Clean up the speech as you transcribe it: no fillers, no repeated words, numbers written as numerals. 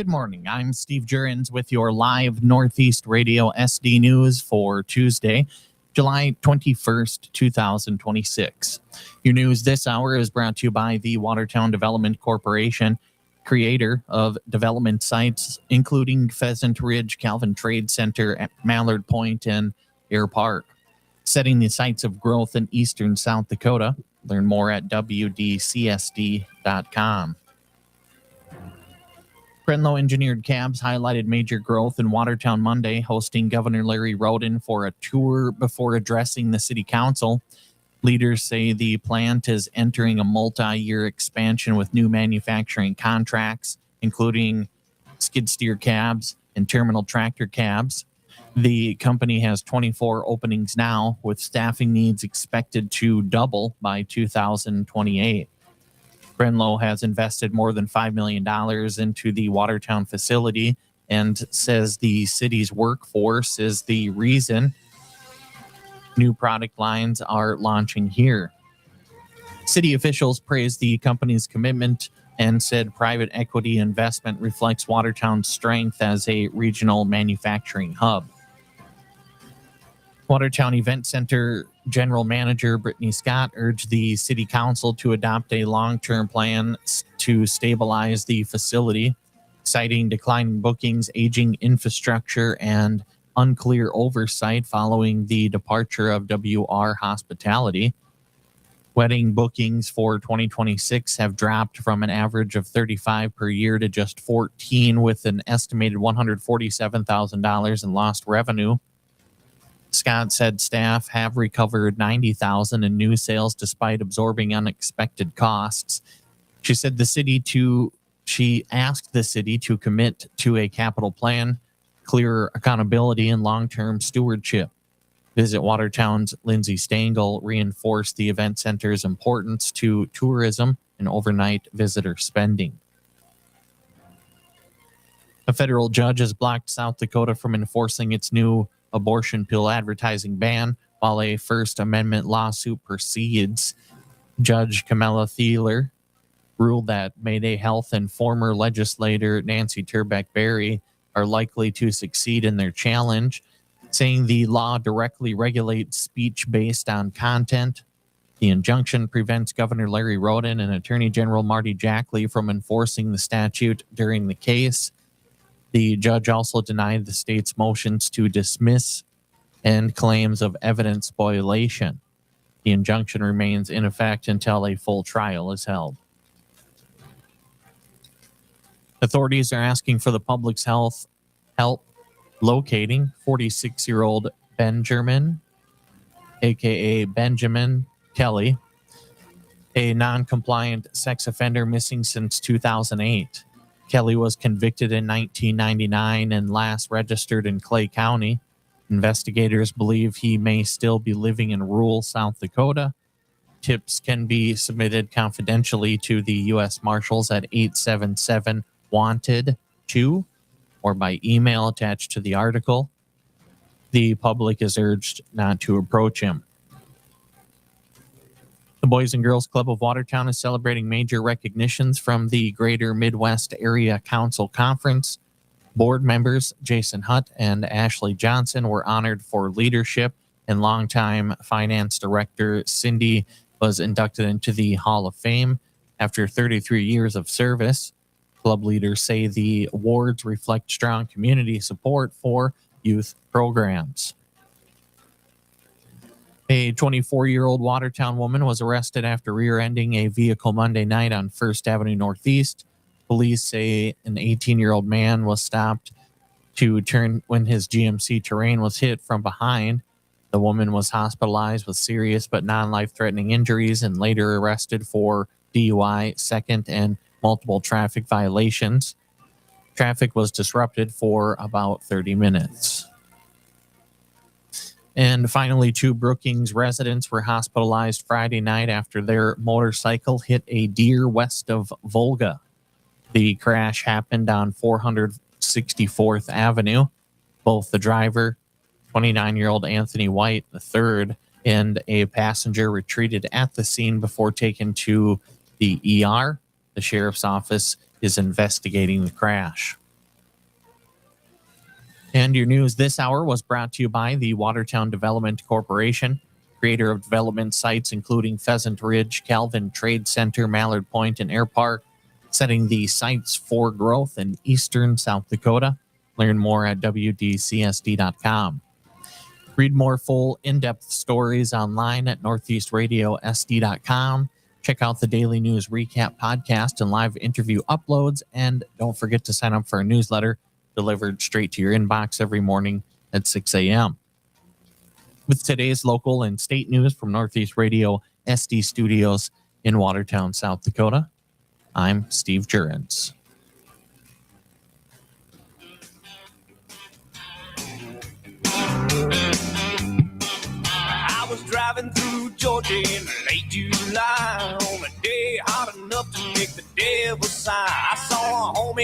Good morning. I'm Steve Jurens with your live Northeast Radio SD News for Tuesday, July 21st, 2026. Your news this hour is brought to you by the Watertown Development Corporation, creator of development sites including Pheasant Ridge Calvin Trade Center at Mallard Point and Air Park, setting the sights of growth in eastern South Dakota. Learn more at wdcsd.com. Crenlo Engineered Cabs highlighted major growth in Watertown Monday, hosting Governor Larry Rhoden for a tour before addressing the city council. Leaders say the plant is entering a multi-year expansion with new manufacturing contracts, including skid steer cabs and terminal tractor cabs. The company has 24 openings now, with staffing needs expected to double by 2028. Crenlo has invested more than $5 million into the Watertown facility and says the city's workforce is the reason new product lines are launching here. City officials praised the company's commitment and said private equity investment reflects Watertown's strength as a regional manufacturing hub. Watertown Event Center General Manager Britney Scott urged the City Council to adopt a long-term plan to stabilize the facility, citing declining bookings, aging infrastructure, and unclear oversight following the departure of WR Hospitality. Wedding bookings for 2026 have dropped from an average of 35 per year to just 14, with an estimated $147,000 in lost revenue. Scott said staff have recovered $90,000 in new sales despite absorbing unexpected costs. She said she asked the city to commit to a capital plan, clearer accountability, and long-term stewardship. Visit Watertown's Lindsay Stengel reinforced the event center's importance to tourism and overnight visitor spending. A federal judge has blocked South Dakota from enforcing its new abortion pill advertising ban while a First Amendment lawsuit proceeds. Judge Camela Theeler ruled that Mayday Health and former legislator Nancy Turbeck-Berry are likely to succeed in their challenge, saying the law directly regulates speech based on content. The injunction prevents Governor Larry Rhoden and Attorney General Marty Jackley from enforcing the statute during the case. The judge also denied the state's motions to dismiss and claims of evidence spoliation. The injunction remains in effect until a full trial is held. Authorities are asking for the public's help locating 46-year-old Benjamin, aka Benjamin Kelly, a non-compliant sex offender missing since 2008. Kelly was convicted in 1999 and last registered in Clay County. Investigators believe he may still be living in rural South Dakota. Tips can be submitted confidentially to the U.S. Marshals at 877-WANTED-2 or by email attached to the article. The public is urged not to approach him. The Boys and Girls Club of Watertown is celebrating major recognitions from the Greater Midwest Area Council Conference. Board members Jason Hutt and Ashley Johnson were honored for leadership, and longtime finance director Cindy was inducted into the Hall of Fame after 33 years of service. Club leaders say the awards reflect strong community support for youth programs. A 24-year-old Watertown woman was arrested after rear-ending a vehicle Monday night on 1st Avenue Northeast. Police say an 18-year-old man was stopped to turn when his GMC Terrain was hit from behind. The woman was hospitalized with serious but non-life-threatening injuries and later arrested for DUI, second, and multiple traffic violations. Traffic was disrupted for about 30 minutes. And finally, 2 Brookings residents were hospitalized Friday night after their motorcycle hit a deer west of Volga. The crash happened on 464th Avenue. Both the driver, 29-year-old Anthony White III, and a passenger retreated at the scene before taken to the ER. The sheriff's office is investigating the crash. And your news this hour was brought to you by the Watertown Development Corporation, creator of development sites including Pheasant Ridge, Calvin Trade Center, Mallard Point, and Air Park, setting the sites for growth in eastern South Dakota. Learn more at wdcsd.com. Read more full, in-depth stories online at northeastradiosd.com. Check out the Daily News Recap podcast and live interview uploads. And don't forget to sign up for a newsletter delivered straight to your inbox every morning at 6 a.m. With today's local and state news from Northeast Radio SD Studios in Watertown, South Dakota, I'm Steve Jurens. I was driving through Georgia in late July on a day hot enough to make the devil sigh. I saw a homie